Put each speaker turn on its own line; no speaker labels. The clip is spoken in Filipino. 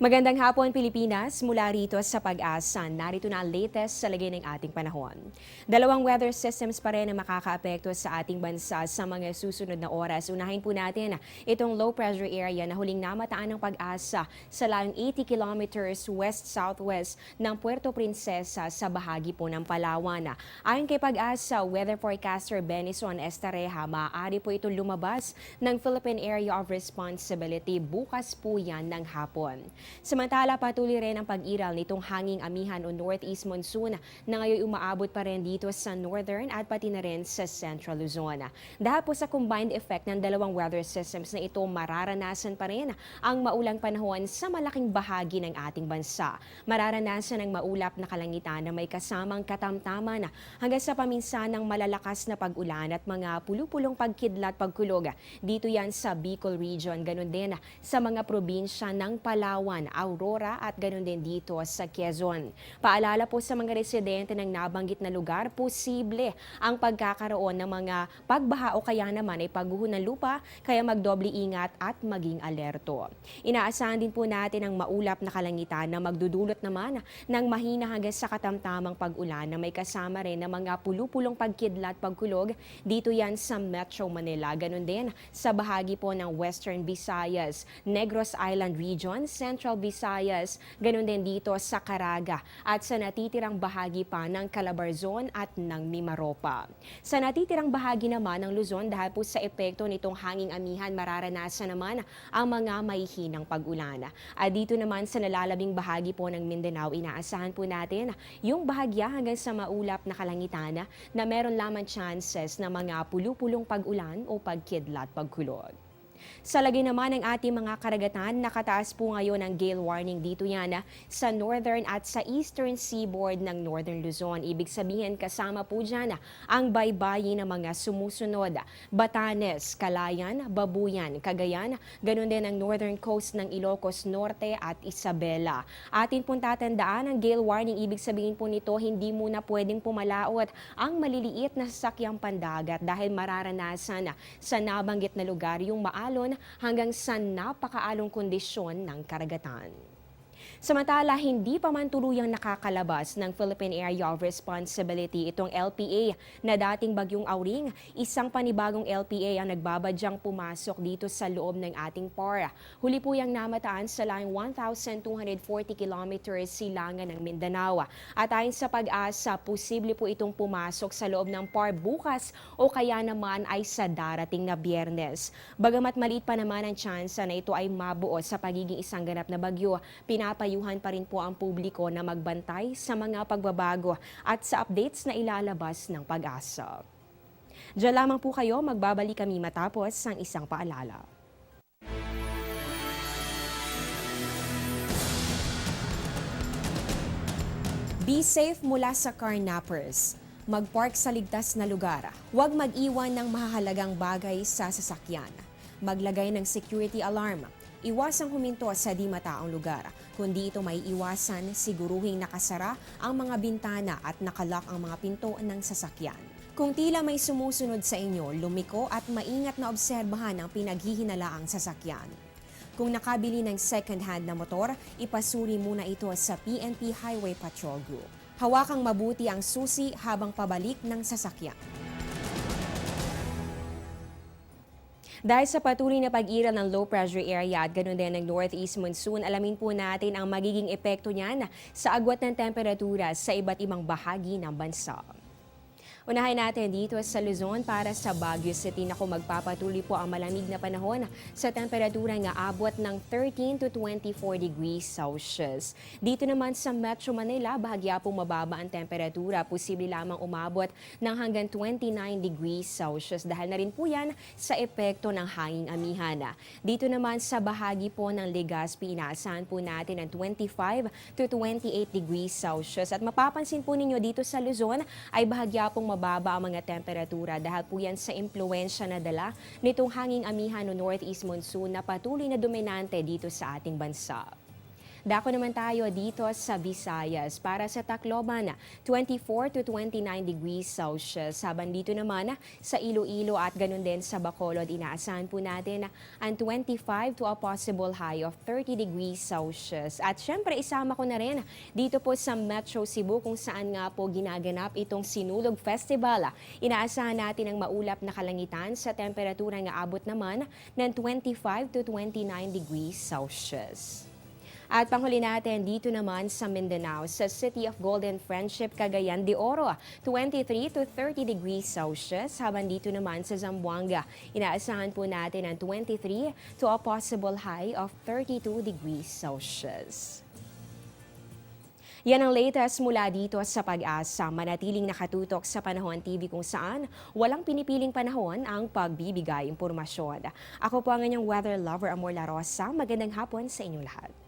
Magandang hapon Pilipinas, mula rito sa Pag-asa. Narito na ang latest sa lagay ng ating panahon. Dalawang weather systems pa rin ang makakaapekto sa ating bansa sa mga susunod na oras. Unahin po natin itong low pressure area na huling namataan ng Pag-asa sa layong 80 kilometers west-southwest ng Puerto Princesa sa bahagi po ng Palawan. Ayon kay Pag-asa, weather forecaster Benison Estareja, maaari po ito lumabas ng Philippine Area of Responsibility bukas po yan ng hapon. Samantala, patuloy rin ang pag-iral nitong hanging amihan o northeast monsoon na ngayon umaabot pa rin dito sa northern at pati na rin sa central Luzon. Dahil po sa combined effect ng dalawang weather systems na ito, mararanasan pa rin ang maulang panahon sa malaking bahagi ng ating bansa. Mararanasan ang maulap na kalangitan na may kasamang katamtaman hanggang sa paminsanang malalakas na pag-ulan at mga pulupulong pagkidlat pagkulog. Dito yan sa Bicol region, ganun din sa mga probinsya ng Palawan, Aurora at ganoon din dito sa Quezon. Paalala po sa mga residente ng nabanggit na lugar, posible ang pagkakaroon ng mga pagbaha o kaya naman ay pagguho ng lupa, kaya magdoble ingat at maging alerto. Inaasahan din po natin ang maulap na kalangitan na magdudulot naman ng mahina hanggang sa katamtamang pag-ulan na may kasama rin ng mga pulupulong pagkidlat pagkulog dito yan sa Metro Manila. Ganoon din sa bahagi po ng Western Visayas, Negros Island Region, Central Visayas, ganun din dito sa Caraga at sa natitirang bahagi pa ng Calabarzon at ng Mimaropa. Sa natitirang bahagi naman ng Luzon, dahil po sa epekto nitong hanging amihan, mararanasan naman ang mga mahihinang pag-ulan. At dito naman sa nalalabing bahagi po ng Mindanao, inaasahan po natin yung bahagya hanggang sa maulap na kalangitan na meron lamang chances na mga pulupulong pag-ulan o pagkidlat pagkulog. Sa lagay naman ng ating mga karagatan, nakataas po ngayon ang gale warning dito yan sa northern at sa eastern seaboard ng northern Luzon. Ibig sabihin kasama po dyan ang baybayin ng mga sumusunod: Batanes, Calayan, Babuyan, Cagayan, ganun din ang northern coast ng Ilocos Norte at Isabela. Atin pong tatandaan ang gale warning, ibig sabihin po nito hindi muna pwedeng pumalaot ang maliliit na sasakyang pandagat dahil mararanasan sa nabanggit na lugar yung maalon hanggang sa napakaalong kondisyon ng karagatan. Samantala, hindi pa man tuluyang nakakalabas ng Philippine Area of Responsibility itong LPA na dating bagyong Auring. Isang panibagong LPA ang nagbabadyang pumasok dito sa loob ng ating PAR. Huli po yang namataan sa layong 1,240 kilometers silangan ng Mindanao. At ayon sa Pag-asa, posible po itong pumasok sa loob ng PAR bukas o kaya naman ay sa darating na Biyernes. Bagamat maliit pa naman ang tsansa na ito ay mabuo sa pagiging isang ganap na bagyo, pinapayuhan pa rin po ang publiko na magbantay sa mga pagbabago at sa updates na ilalabas ng Pag-asa. Diyan lamang po kayo, magbabalik kami matapos ang isang paalala. Be safe mula sa carnappers. Mag-park sa ligtas na lugar. Huwag mag-iwan ng mahahalagang bagay sa sasakyan. Maglagay ng security alarm. Iwasang huminto sa di mataong lugar. Kundi ito may iwasan, siguruhing nakasara ang mga bintana at nakalock ang mga pinto ng sasakyan. Kung tila may sumusunod sa inyo, lumiko at maingat na obserbahan ang pinaghihinalaang sasakyan. Kung nakabili ng second-hand na motor, ipasuri muna ito sa PNP Highway Patrol Group. Hawakang mabuti ang susi habang pabalik ng sasakyan. Dahil sa patuloy na pag-iral ng low pressure area at ganoon din ng northeast monsoon, alamin po natin ang magiging epekto niyan sa agwat ng temperatura sa iba't ibang bahagi ng bansa. Unahin natin dito sa Luzon para sa Baguio City na kung magpapatuloy po ang malamig na panahon sa temperatura nga abot ng 13 to 24 degrees Celsius. Dito naman sa Metro Manila, bahagya po mababa ang temperatura, posible lamang umabot ng hanggang 29 degrees Celsius dahil na rin po yan sa epekto ng hanging amihan. Dito naman sa bahagi po ng Legazpi, inaasahan po natin ng 25 to 28 degrees Celsius at mapapansin po ninyo dito sa Luzon ay bahagya pong mababa ang mga temperatura dahil po yan sa impluensya na dala nitong hanging amihan o northeast monsoon na patuloy na dominante dito sa ating bansa. Dako naman tayo dito sa Visayas para sa Tacloban, 24 to 29 degrees Celsius. Habang dito naman sa Iloilo at ganun din sa Bacolod, inaasahan po natin ang 25 to a possible high of 30 degrees Celsius. At syempre isama ko na rin dito po sa Metro Cebu kung saan nga po ginaganap itong Sinulog Festival. Inaasahan natin ang maulap na kalangitan sa temperatura nga abot naman ng 25 to 29 degrees Celsius. At panghuli natin dito naman sa Mindanao, sa City of Golden Friendship, Cagayan de Oro, 23 to 30 degrees Celsius. Habang dito naman sa Zamboanga, inaasahan po natin ang 23 to a possible high of 32 degrees Celsius. Yan ang latest mula dito sa Pag-asa. Manatiling nakatutok sa Panahon TV kung saan walang pinipiling panahon ang pagbibigay impormasyon. Ako po ang inyong weather lover, Amor La Rosa. Magandang hapon sa inyong lahat.